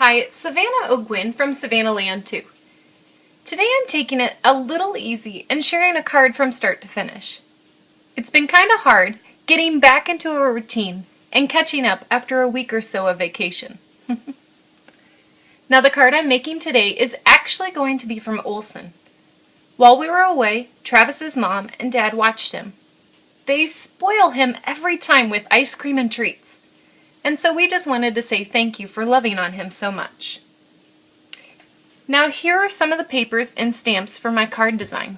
Hi, it's Savannah Ogwin from Savannah Land 2. Today I'm taking it a little easy and sharing a card from start to finish. It's been kind of hard getting back into a routine and catching up after a week or so of vacation. Now the card I'm making today is actually going to be from Olsen. While we were away, Travis's mom and dad watched him. They spoil him every time with ice cream and treats. And so we just wanted to say thank you for loving on him so much. Now here are some of the papers and stamps for my card design.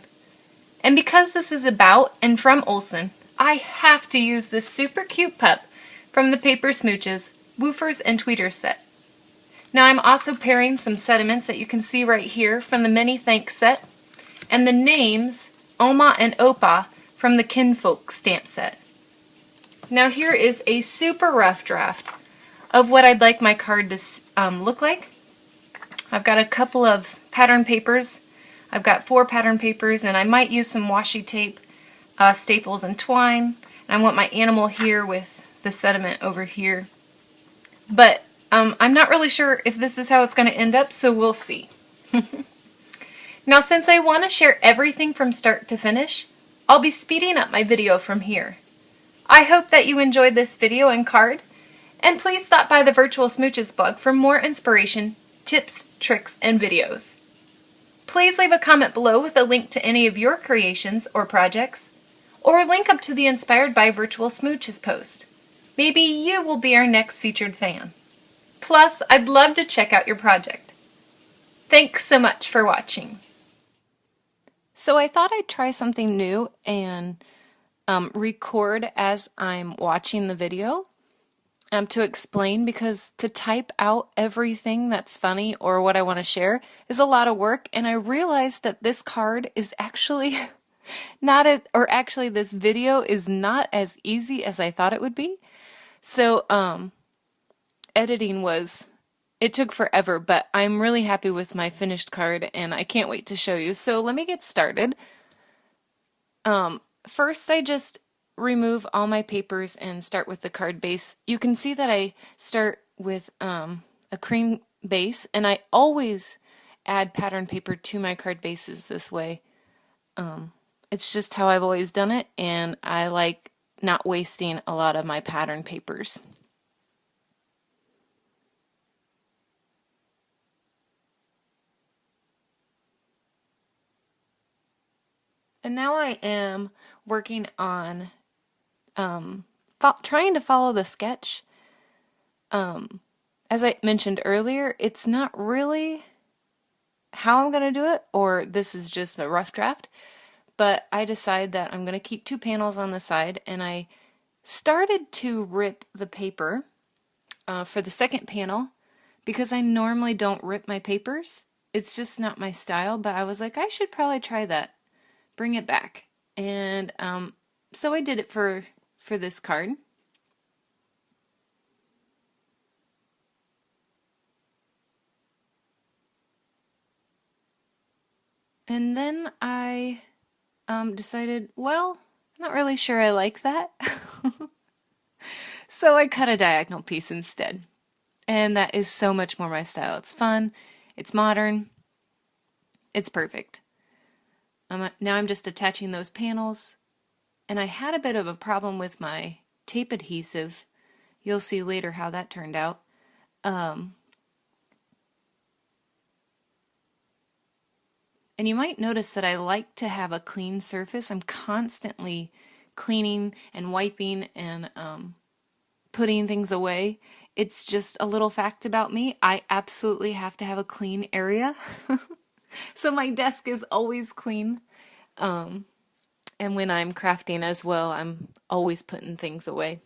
And because this is about and from Olsen, I have to use this super cute pup from the paper Smooches, Woofers and Tweeters set. Now I'm also pairing some sentiments that you can see right here from the Many Thanks set, and the names, Oma and Opa, from the Kinfolk stamp set. Now here is a super rough draft of what I'd like my card to look like. I've got a couple of pattern papers. I've got 4 pattern papers, and I might use some washi tape, staples, and twine. And I want my animal here with the sediment over here. But I'm not really sure if this is how it's going to end up, so we'll see. Now since I want to share everything from start to finish, I'll be speeding up my video from here. I hope that you enjoyed this video and card, and please stop by the Virtual Smooches blog for more inspiration, tips, tricks, and videos. Please leave a comment below with a link to any of your creations or projects, or link up to the Inspired by Virtual Smooches post. Maybe you will be our next featured fan. Plus, I'd love to check out your project. Thanks so much for watching. So I thought I'd try something new and record as I'm watching the video to explain, because to type out everything that's funny or what I want to share is a lot of work, and I realized that this card is actually this video is not as easy as I thought it would be. So editing it took forever, but I'm really happy with my finished card and I can't wait to show you. So let me get started. First, I just remove all my papers and start with the card base. You can see that I start with a cream base, and I always add pattern paper to my card bases this way. It's just how I've always done it, and I like not wasting a lot of my pattern papers. And now I am working on trying to follow the sketch. As I mentioned earlier, it's not really how I'm going to do it, or this is just a rough draft, but I decided that I'm going to keep 2 panels on the side, and I started to rip the paper for the second panel because I normally don't rip my papers. It's just not my style, but I was like, I should probably try that. Bring it back. And so I did it for this card. And then I decided, well, I'm not really sure I like that. So I cut a diagonal piece instead. And that is so much more my style. It's fun, it's modern, it's perfect. Now I'm just attaching those panels, and I had a bit of a problem with my tape adhesive. You'll see later how that turned out. And you might notice that I like to have a clean surface. I'm constantly cleaning and wiping and putting things away. It's just a little fact about me. I absolutely have to have a clean area. So my desk is always clean. And when I'm crafting as well, I'm always putting things away.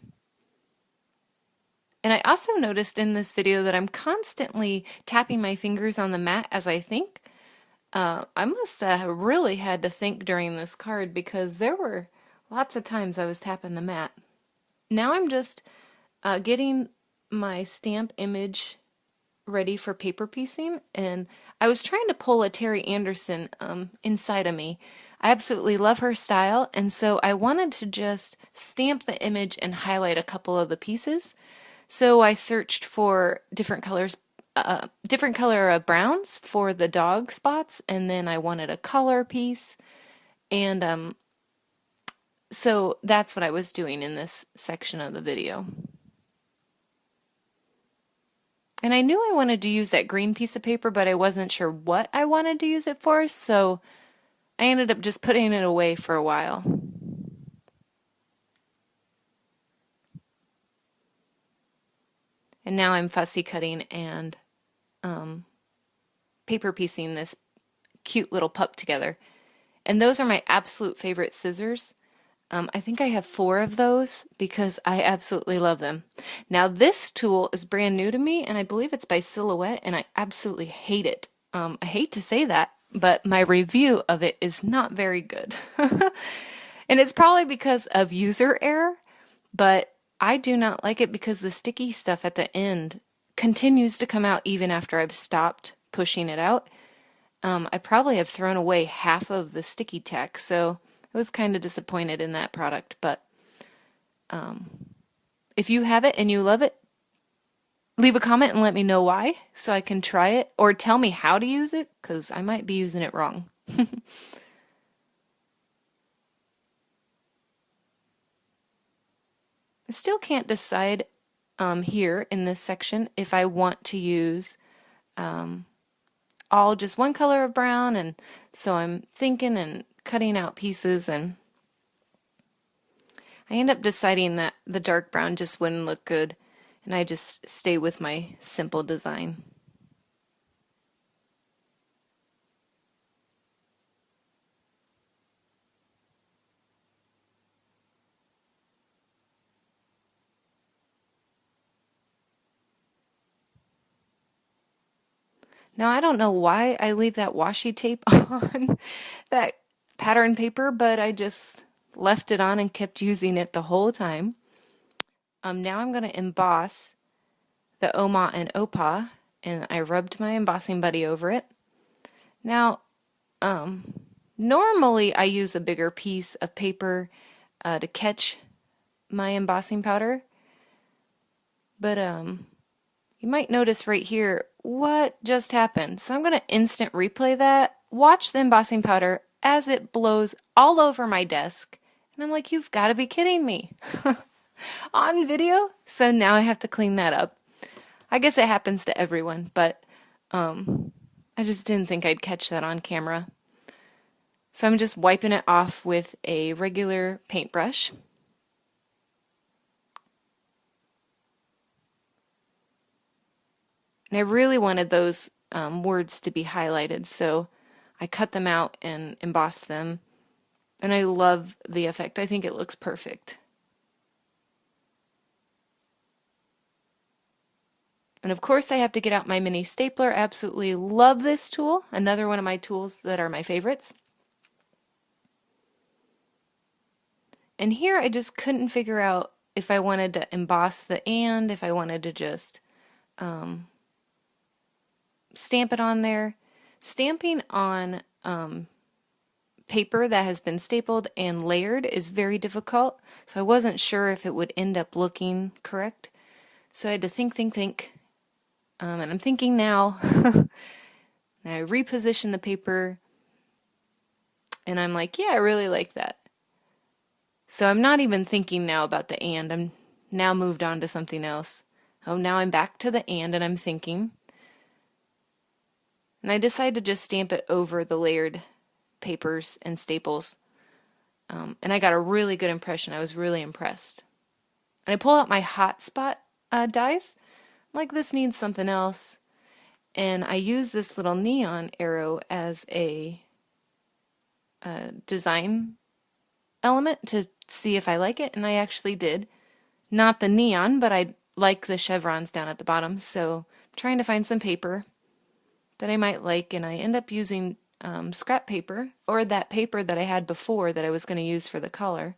And I also noticed in this video that I'm constantly tapping my fingers on the mat as I think. I must have really had to think during this card, because there were lots of times I was tapping the mat. Now I'm just getting my stamp image ready for paper piecing, and I was trying to pull a Terry Anderson inside of me. I absolutely love her style, and so I wanted to just stamp the image and highlight a couple of the pieces. So I searched for different colors different color of browns for the dog spots, and then I wanted a color piece, and so that's what I was doing in this section of the video. And I knew I wanted to use that green piece of paper, but I wasn't sure what I wanted to use it for, so I ended up just putting it away for a while. And now I'm fussy cutting and paper piecing this cute little pup together. And those are my absolute favorite scissors. I think I have 4 of those because I absolutely love them. Now this tool is brand new to me, and I believe it's by Silhouette, and I absolutely hate it. I hate to say that, but my review of it is not very good. And it's probably because of user error, but I do not like it because the sticky stuff at the end continues to come out even after I've stopped pushing it out. I probably have thrown away half of the sticky tack, so I was kind of disappointed in that product. But if you have it and you love it, leave a comment and let me know why so I can try it, or tell me how to use it because I might be using it wrong. I still can't decide here in this section if I want to use all just one color of brown, and so I'm thinking and cutting out pieces, and I end up deciding that the dark brown just wouldn't look good, and I just stay with my simple design. Now, I don't know why I leave that washi tape on that pattern paper, but I just left it on and kept using it the whole time. Now I'm going to emboss the Oma and Opa, and I rubbed my embossing buddy over it. Now, normally I use a bigger piece of paper to catch my embossing powder, but you might notice right here what just happened. So I'm going to instant replay that. Watch the embossing powder as it blows all over my desk. And I'm like, you've got to be kidding me. On video? So now I have to clean that up. I guess it happens to everyone, but I just didn't think I'd catch that on camera. So I'm just wiping it off with a regular paintbrush. And I really wanted those words to be highlighted, so I cut them out and embossed them. And I love the effect. I think it looks perfect. And of course I have to get out my mini stapler. Absolutely love this tool. Another one of my tools that are my favorites. And here I just couldn't figure out if I wanted to emboss the and, if I wanted to just stamp it on there. Stamping on paper that has been stapled and layered is very difficult, so I wasn't sure if it would end up looking correct. So I had to think, and I'm thinking now. And I reposition the paper, and I'm like, yeah, I really like that. So I'm not even thinking now about the and. I'm now moved on to something else. Oh, now I'm back to the and I'm thinking. And I decided to just stamp it over the layered papers and staples. And I got a really good impression. I was really impressed. And I pull out my hot spot dies. I'm like, this needs something else. And I use this little neon arrow as a design element to see if I like it. And I actually did. Not the neon, but I like the chevrons down at the bottom. So I'm trying to find some paper that I might like, and I end up using scrap paper, or that paper that I had before that I was going to use for the color.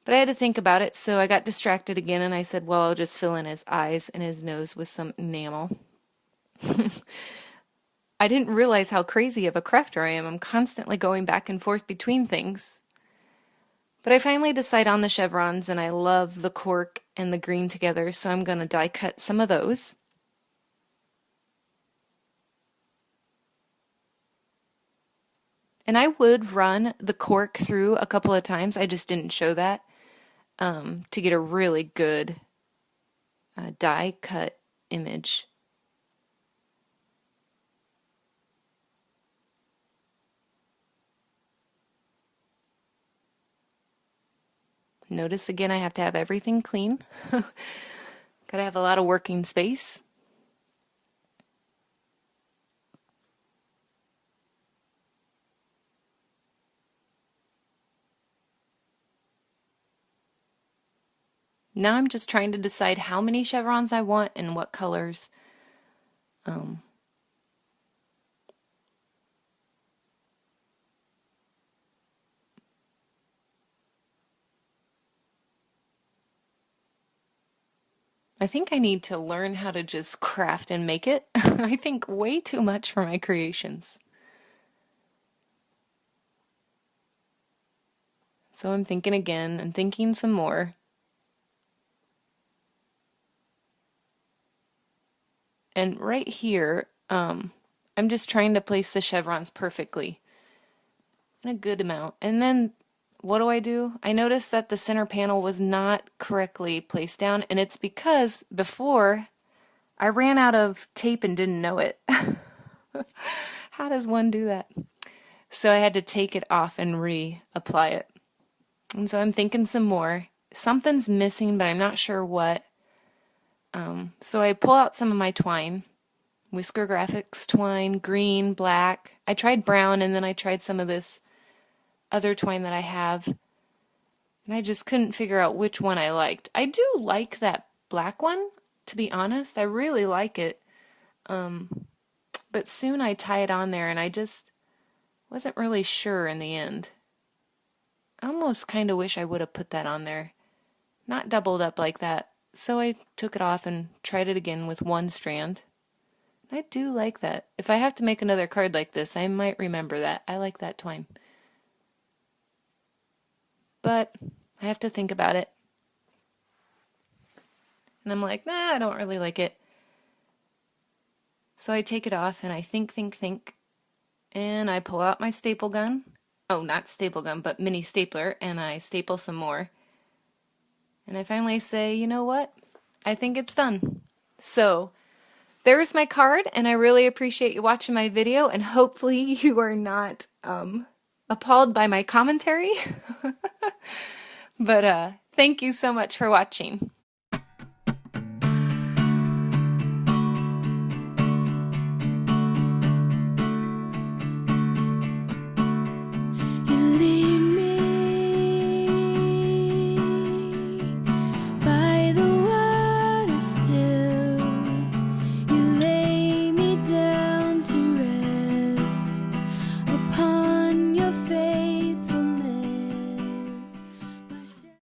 But I had to think about it, so I got distracted again, and I said, well, I'll just fill in his eyes and his nose with some enamel. I didn't realize how crazy of a crafter I am. I'm constantly going back and forth between things. But I finally decide on the chevrons, and I love the cork and the green together, so I'm going to die cut some of those. And I would run the cork through a couple of times. I just didn't show that to get a really good die cut image. Notice again I have to have everything clean. Gotta have a lot of working space. Now I'm just trying to decide how many chevrons I want and what colors. I think I need to learn how to just craft and make it. I think way too much for my creations. So I'm thinking again and thinking some more. And right here, I'm just trying to place the chevrons perfectly in a good amount. And then what do? I noticed that the center panel was not correctly placed down, and it's because before I ran out of tape and didn't know it. How does one do that? So I had to take it off and reapply it. And so I'm thinking some more. Something's missing, but I'm not sure what. So I pull out some of my twine, Whisker Graphics twine, green, black. I tried brown, and then I tried some of this other twine that I have, and I just couldn't figure out which one I liked. I do like that black one, to be honest. I really like it. But soon I tie it on there, and I just wasn't really sure in the end. I almost kind of wish I would have put that on there. Not doubled up like that. So I took it off and tried it again with one strand. I do like that. If I have to make another card like this, I might remember that. I like that twine. But I have to think about it. And I'm like, nah, I don't really like it. So I take it off and I think. And I pull out my staple gun. Oh, not staple gun, but mini stapler. And I staple some more. And I finally say, you know what? I think it's done. So there's my card, and I really appreciate you watching my video, and hopefully you are not appalled by my commentary. But thank you so much for watching.